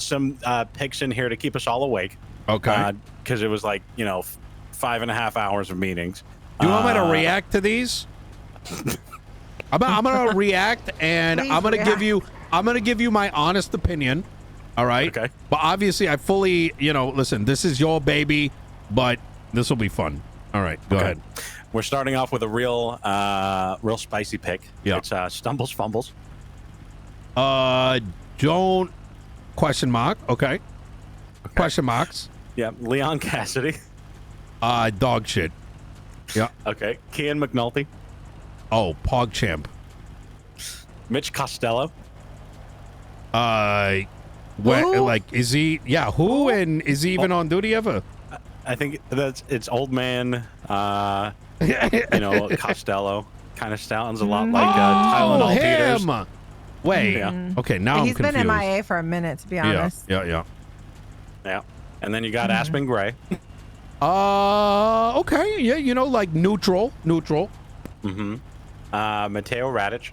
some picks in here to keep us all awake. Okay. Because it was like 5.5 hours of meetings. Do you want me to react to these? I'm gonna react, and Please I'm gonna react. give you my honest opinion. All right. Okay. But obviously, I fully, listen. This is your baby, but this will be fun. All right. Go ahead. We're starting off with a real spicy pick. Yeah. It's Stumbles Fumbles. Don't question mark. Okay. Question marks. Yeah. Leon Cassidy. Dog shit. Yeah. Okay. Kian McNulty. Oh, PogChamp. Mitch Costello. Like, is he? Yeah. Who and is he even on duty ever? I think it's old man. Costello. Kind of sounds a lot like Tylenol Peters. him. Wait. Yeah. Okay. Now I'm He's confused. been MIA for a minute, to be honest. Yeah. Yeah. And then you got Aspen Gray. Okay. Yeah. Like neutral. Mm-hmm. Mateo Radic.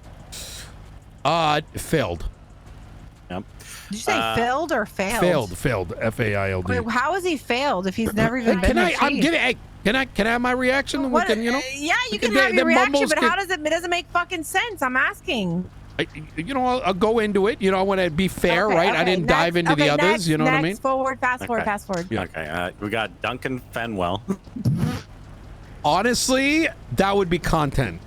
Failed. Yep. Did you say filled or failed? Failed. Failed. Wait, how has he failed if he's never even been a I'm chief? getting. Hey, can I have my reaction? What, We can, yeah, you can the- have your the reaction, Mumbles but can- how does it doesn't make fucking sense? I'm asking. I'll go into it. I want to be fair, Okay, right? I okay, didn't next- dive into the okay, others. You know what I mean? Next, forward, fast forward. Yeah. Okay. We got Duncan Fenwell. Honestly, that would be content.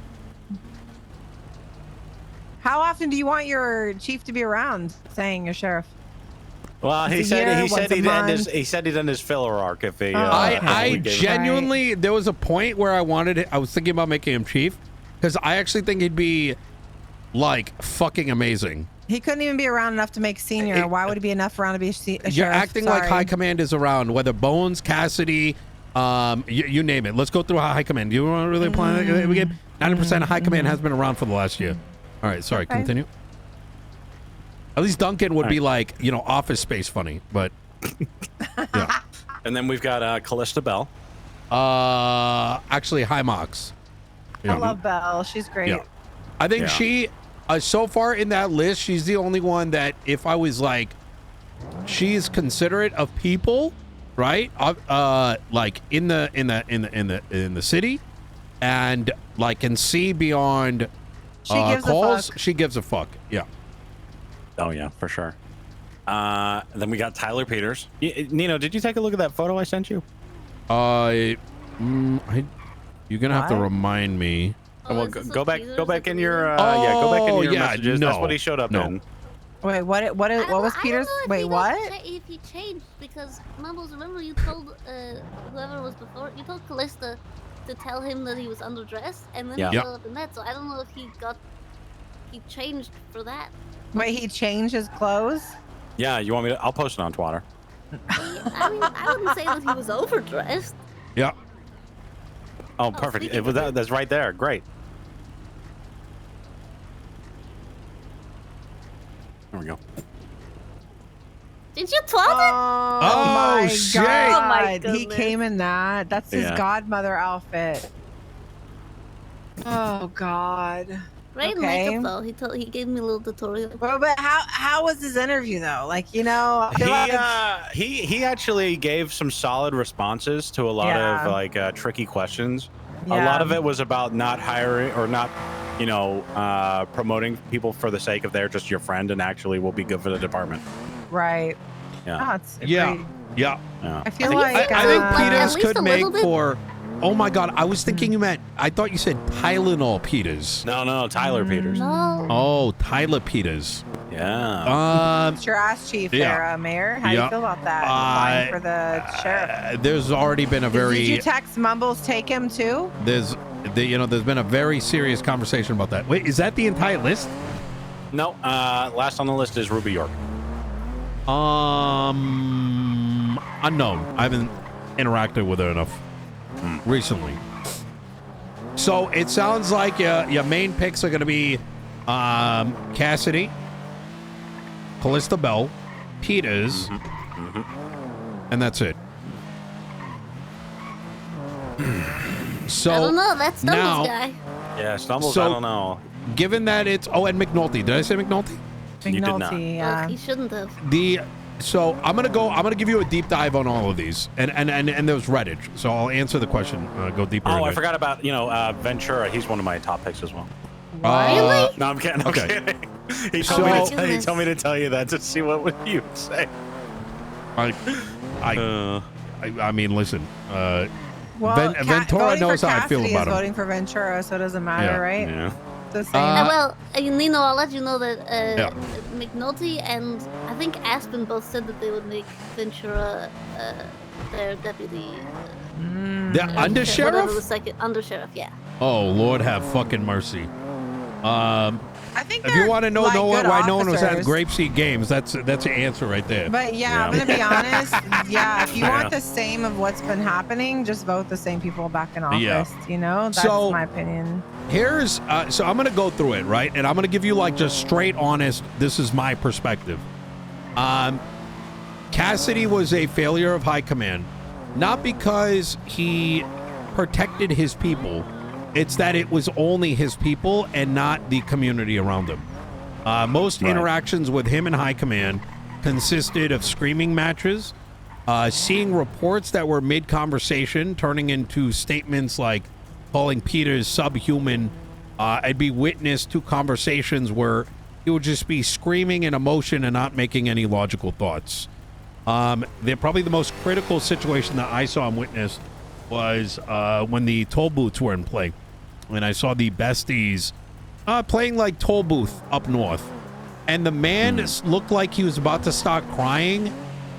How often do you want your chief to be around? Saying your sheriff. Well, he Once a said year, he once said a he'd end month? he said he'd end his filler arc if he. I we gave him- genuinely, there was a point where I was thinking about making him chief because I actually think he'd be like fucking amazing. He couldn't even be around enough to make senior. Why would he be enough around to be a sheriff? You're acting like Sorry. high command is around, whether Bones, Cassidy, you name it. Let's go through high command. Do you want to really apply that game? 90% of high command has been around for the last year. All right, sorry, Okay. continue. At least Duncan would be like, Office Space funny, but yeah. And then we've got Kalista Bell. Actually, high marks. I love Belle. She's great. Yeah. I think she, so far in that list, she's the only one that if I was like, she's considerate of people, right? Like in the city, and like can see beyond She gives calls. a fuck. She gives a fuck. Yeah. Oh yeah, for sure. Then we got Tyler Peters. Nino, did you take a look at that photo I sent you? You're gonna have to What? remind me. Well, go back in your Oh, go back in your yeah, messages. no. That's what he showed up in. Wait, what was Peter's? Wait, what? If he changed, because Mumbles, remember you told whoever was before, you told Kalista to tell him that he was underdressed, and then Yeah. he Yep. showed up in that. So I don't know if he changed for that. Wait, he changed his clothes? Yeah, you want me to? I'll post it on Twitter. I mean, I wouldn't say that he was overdressed. Yeah. Oh, perfect. speaking It was that's right there. Great. There we go. Did you twat it? Oh my shit. god! Oh my He goodness. came in that. That's his Yeah. godmother outfit. Oh god. Great Okay. makeup though. He gave me a little tutorial. Well, but how was his interview though? Like I feel like He actually gave some solid responses to a lot Yeah. of like tricky questions. A Yeah. lot of it was about not hiring or not, promoting people for the sake of they're just your friend and actually will be good for the department. right. Yeah. Oh, it's Yeah. great. Yeah. Yeah. I feel I like think at Peters least could a make little bit. for. Oh my god! I was thinking you meant. I thought you said Tylenol Peters. No, Tyler Peters. No. Oh, Tyler Peters. Yeah. it's your ass chief Yeah. there, Mayor. How do Yeah. you feel about that? Applying for the sheriff. There's already been a very. Did you text Mumbles take him too? There's been a very serious conversation about that. Wait, is that the entire list? No. Last on the list is Ruby York. Unknown. I haven't interacted with her enough recently. So it sounds like your main picks are going to be Cassidy, Kalista Bell, Peters, and that's it. So I don't know. That's now- Stumbles guy. Yeah, Stumbles. So- I don't know. given that it's and McNulty. Did I say McNulty? You did not. McNulty, Well, he shouldn't have. So I'm gonna give you a deep dive on all of these, and there's Radic. So I'll answer the question. Go deeper. Oh, into I it. forgot about Ventura. He's one of my top picks as well. Really? No, I'm kidding. I'm Okay. kidding. He So- told me to tell you that to see what you would say. I mean, listen. Well, Ventura voting knows for how I feel Cassidy about is him. voting for Ventura, so it doesn't matter, Yeah. right? Yeah. The same. Well, Nino, I'll let you know that Yeah. McNulty and I think Aspen both said that they would make Ventura their deputy. The under Whatever the sheriff? second under sheriff, yeah. Oh, Lord have fucking mercy. I think If you want to know like, good why no one was at officers. Grapeseed Games, that's the answer right there. But yeah, I'm gonna be honest. Yeah, if you want the same of what's been happening, just vote the same people back in office. Yeah. You know, that's So- my opinion. Here's so I'm gonna go through it, right? And I'm gonna give you like just straight honest, this is my perspective. Cassidy was a failure of high command, not because he protected his people. It's that it was only his people and not the community around him. Most interactions with him and high command consisted of screaming matches, seeing reports that were mid-conversation turning into statements like calling Peters subhuman. I'd be witness to conversations where he would just be screaming in emotion and not making any logical thoughts. Probably the most critical situation that I saw him witness was when the toll booths were in play. When I saw the besties playing like toll booth up north. And the man looked like he was about to start crying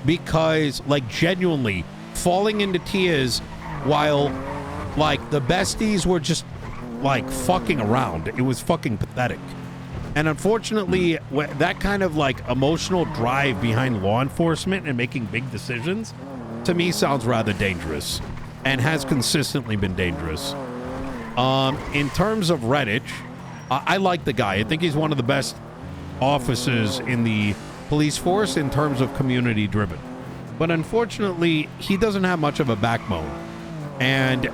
because, like, genuinely falling into tears while, like, the besties were just, like, fucking around. It was fucking pathetic. And unfortunately, that kind of, like, emotional drive behind law enforcement and making big decisions, to me, sounds rather dangerous and has consistently been dangerous. In terms of Radic, I like the guy. I think he's one of the best officers in the police force in terms of community driven. But unfortunately, he doesn't have much of a backbone. And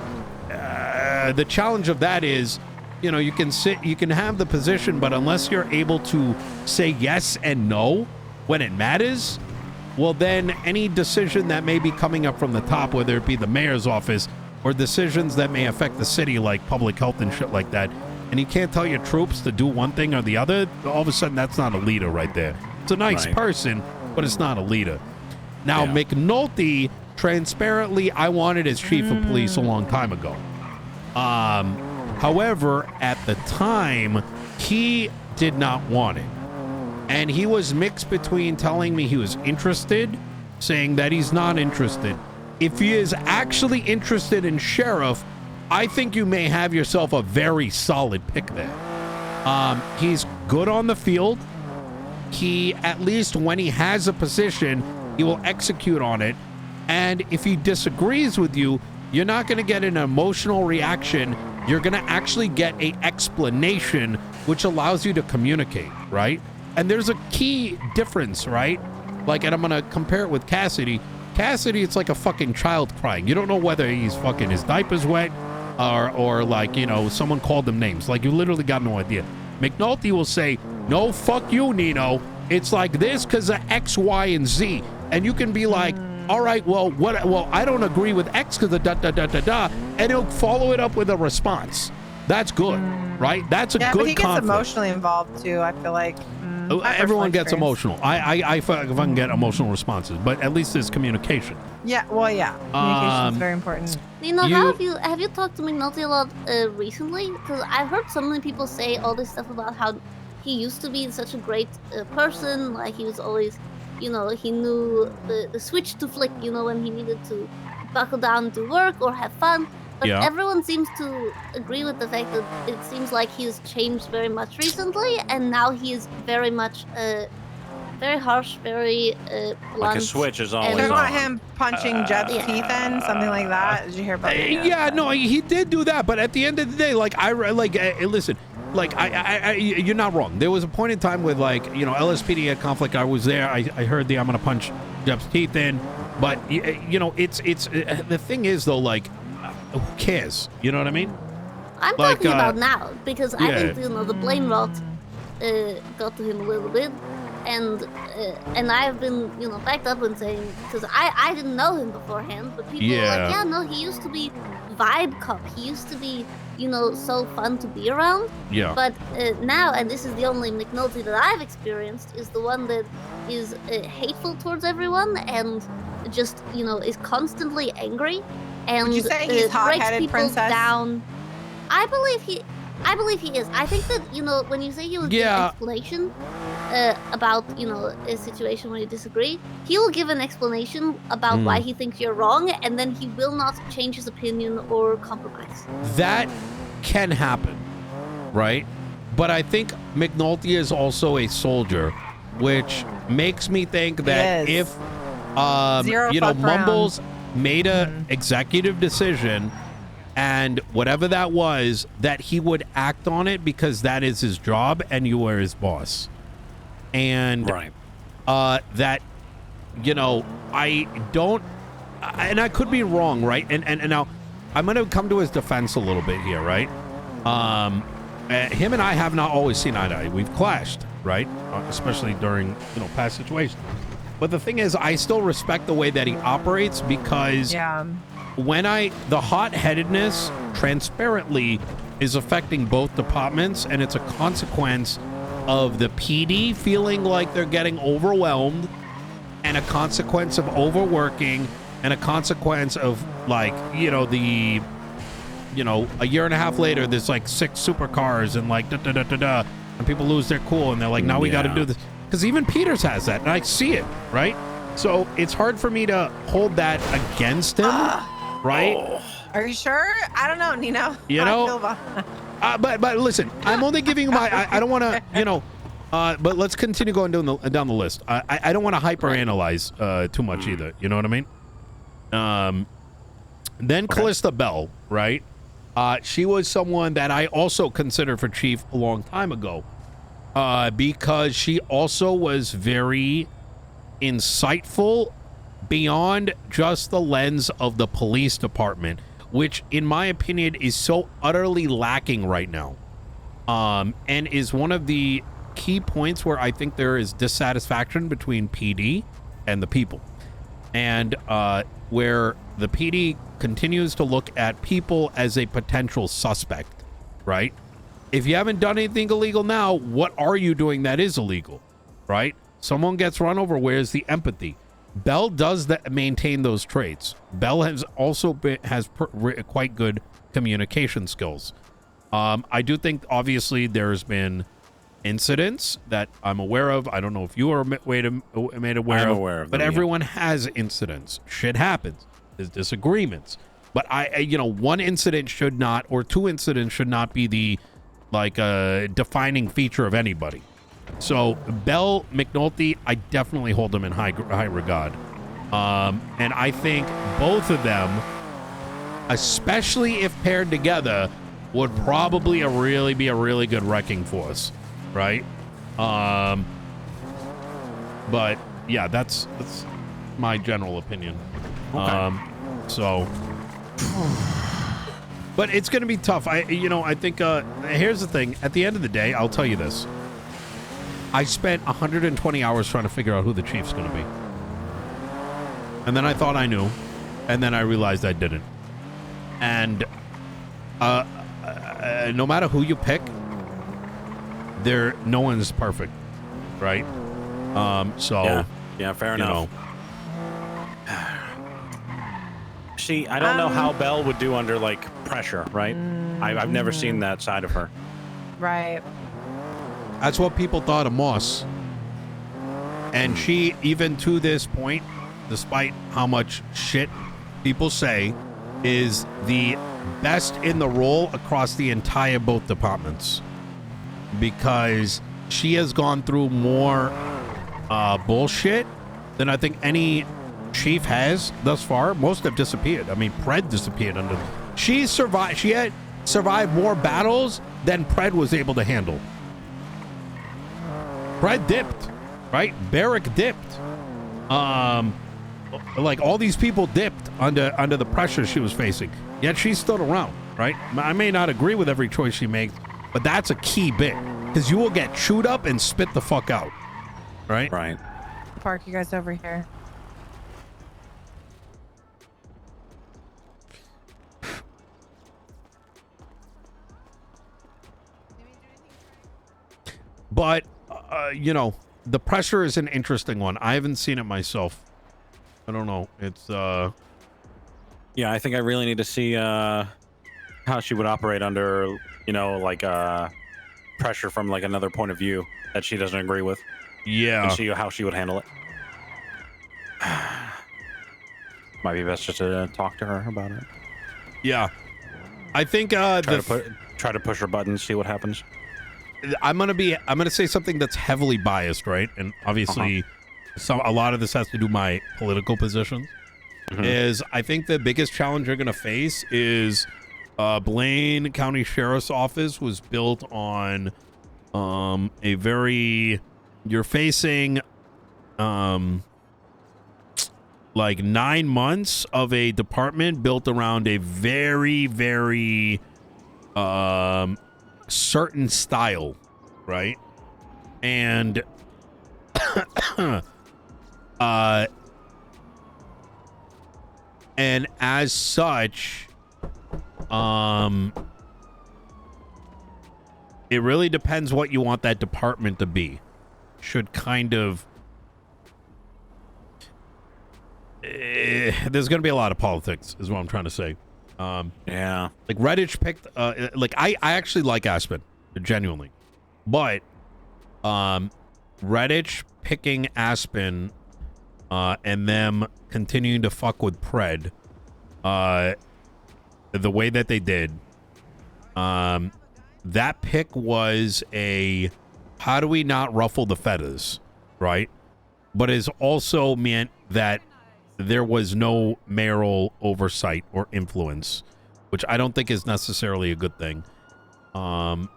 the challenge of that is, you know, you can have the position, but unless you're able to say yes and no when it matters, well, then any decision that may be coming up from the top, whether it be the mayor's office or decisions that may affect the city like public health and shit like that, and you can't tell your troops to do one thing or the other, all of a sudden that's not a leader right there. It's a nice person, but it's not a leader. Now, McNulty, transparently, I wanted as chief of police a long time ago. However, at the time, he did not want it. And he was mixed between telling me he was interested, saying that he's not interested. If he is actually interested in Sherriff, I think you may have yourself a very solid pick there. He's good on the field. He, at least when he has a position, he will execute on it. And if he disagrees with you, you're not going to get an emotional reaction. You're going to actually get an explanation, which allows you to communicate, right? And there's a key difference, right? Like, and I'm going to compare it with Cassidy. Cassidy, it's like a fucking child crying. You don't know whether he's fucking his diaper's wet or like, you know, someone called him names. Like, you literally got no idea. McNulty will say, no, fuck you, Nino. It's like this because of X, Y, and Z. And you can be like, all right, well, what? Well, I don't agree with X because of da-da-da-da-da. And he'll follow it up with a response. That's good, right? That's a good but he gets conflict. emotionally involved too. I feel like Everyone gets experience. emotional. I fucking get emotional responses, but at least there's communication. Yeah, well, yeah, communication is very important. Nino, have you talked to McNulty a lot recently? Because I've heard so many people say all this stuff about how he used to be such a great person. Like, he was always, you know, he knew the switch to flick, you know, when he needed to buckle down to work or have fun. But everyone seems to agree with the fact that it seems like he's changed very much recently, and now he is very much, very harsh, very blunt. Like a switch is always Talking on. about him punching Jet's teeth in, something like that. Did you hear about that? Yeah, no, he did do that, but at the end of the day, like, listen, like, you're not wrong. There was a point in time with, like, you know, LSPD had conflict. I was there. I heard I'm gonna punch Jeff's teeth in, but you know, it's the thing is though, like, who cares? You know what I mean? I'm like, talking about now because I think, you know, the blame rot got to him a little bit. and I've been, backed up and saying, because I didn't know him beforehand, but people were like, yeah, no, he used to be vibe cop. He used to be, so fun to be around. Yeah. But now, and this is the only McNulty that I've experienced, is the one that is hateful towards everyone and just, is constantly angry and Would you say he's breaks hot-headed, people princess? down. I believe he is. I think that, when you say he will give an explanation about, a situation where you disagree, he will give an explanation about why he thinks you're wrong, and then he will not change his opinion or compromise. That can happen, right? But I think McNulty is also a soldier, which makes me think that if, Mumbles made a executive decision, and whatever that was, that he would act on it because that is his job and you are his boss. And that, I don't, and I could be wrong, right? And now I'm going to come to his defense a little bit here, right? Him and I have not always seen eye to eye. We've clashed, right? Especially during, past situations. But the thing is, I still respect the way that he operates because when the hot-headedness transparently is affecting both departments, and it's a consequence of the PD feeling like they're getting overwhelmed, and a consequence of overworking, and a consequence of a year and a half later, there's like 6 supercars and like and people lose their cool, and they're like, now we got to do this. Because even Peters has that, and I see it, right? So it's hard for me to hold that against him, right? Are you sure? I don't know, Nino. But listen, I'm only giving my. I don't want to, but let's continue going down the list. I don't want to hyperanalyze too much either. You know what I mean? Then Kalista Bell, right? She was someone that I also considered for chief a long time ago, because she also was very insightful beyond just the lens of the police department, which in my opinion is so utterly lacking right now, and is one of the key points where I think there is dissatisfaction between PD and the people, and where the PD continues to look at people as a potential suspect, right? If you haven't done anything illegal now, what are you doing that is illegal, right? Someone gets run over, where's the empathy? Bell does maintain those traits. Bell has also has quite good communication skills. I do think, obviously, there's been incidents that I'm aware of. I don't know if you are made aware I'm of. aware of but them, everyone has incidents. Shit happens. There's disagreements. But one incident should not, or 2 incidents should not be the defining feature of anybody. So Bell, McNulty, I definitely hold them in high regard. And I think both of them, especially if paired together, would probably be a really good wrecking force, right? But yeah, that's my general opinion. Okay. But it's going to be tough. I think here's the thing. At the end of the day, I'll tell you this. I spent 120 hours trying to figure out who the chief's going to be. And then I thought I knew. And then I realized I didn't. And no matter who you pick, no one's perfect, right? Yeah, fair enough. I don't know how Belle would do under pressure, right? I've never seen that side of her. Right. That's what people thought of Moss. And she, even to this point, despite how much shit people say, is the best in the role across the entire both departments. Because she has gone through more bullshit than I think any chief has thus far. Most have disappeared. I mean, Pred disappeared under. She had survived more battles than Pred was able to handle. Pred dipped, right? Barrick dipped. All these people dipped under the pressure she was facing. Yet she stood around, right? I may not agree with every choice she makes, but that's a key bit, because you will get chewed up and spit the fuck out. right? Right. Park you guys over here. But, you know, the pressure is an interesting one. I haven't seen it myself. I don't know. It's, Yeah, I think I really need to see how she would operate under, you know, like pressure from like another point of view that she doesn't agree with. yeah. And see how she would handle it. Might be best just to talk to her about it. Yeah. I think, Try to push her buttons, see what happens. I'm gonna say something that's heavily biased, right? And obviously, a lot of this has to do my political positions. Is I think the biggest challenge you're gonna face is Blaine County Sheriff's Office was built on a very you're facing like 9 months of a department built around a very, very certain style, right? And and as such, it really depends what you want that department to be. Should kind of there's going to be a lot of politics, is what I'm trying to say. Yeah. Like Radic picked, like I actually like Aspen, genuinely, but Radic picking Aspen, and them continuing to fuck with Pred, the way that they did, that pick was a how do we not ruffle the feathers, right? But it also meant that there was no mayoral oversight or influence, which I don't think is necessarily a good thing. But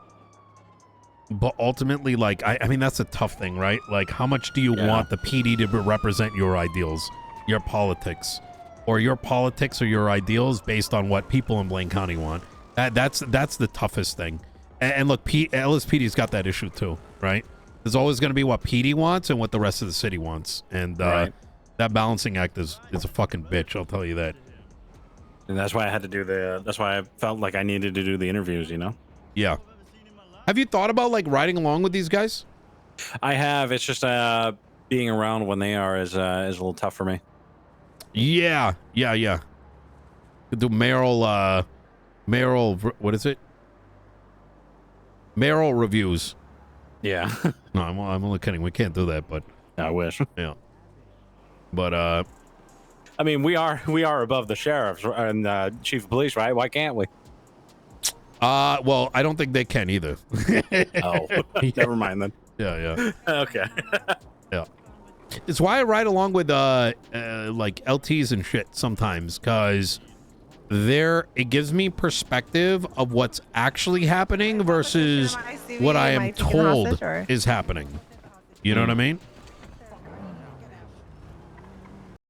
ultimately, like, I mean, that's a tough thing, right? Like, how much do you want the PD to represent your ideals, your politics, or your politics or your ideals based on what people in Blaine County want? That's the toughest thing. And look, LSPD's got that issue too, right? There's always going to be what PD wants and what the rest of the city wants. And that balancing act is a fucking bitch, I'll tell you that. And that's why I had to do that's why I felt like I needed to do the interviews, you know? Yeah. Have you thought about, like, riding along with these guys? I have. It's just being around when they are is a little tough for me. Yeah. Could do mayoral, what is it? Mayoral reviews. Yeah. No, I'm only kidding. We can't do that, but I wish. Yeah. But I mean, we are above the sheriffs and chief of police, right? Why can't we? well, I don't think they can either. Oh, never mind then. Yeah. Okay. Yeah. It's why I ride along with like LTs and shit sometimes, because it gives me perspective of what's actually happening versus what I am told is happening. You know what I mean?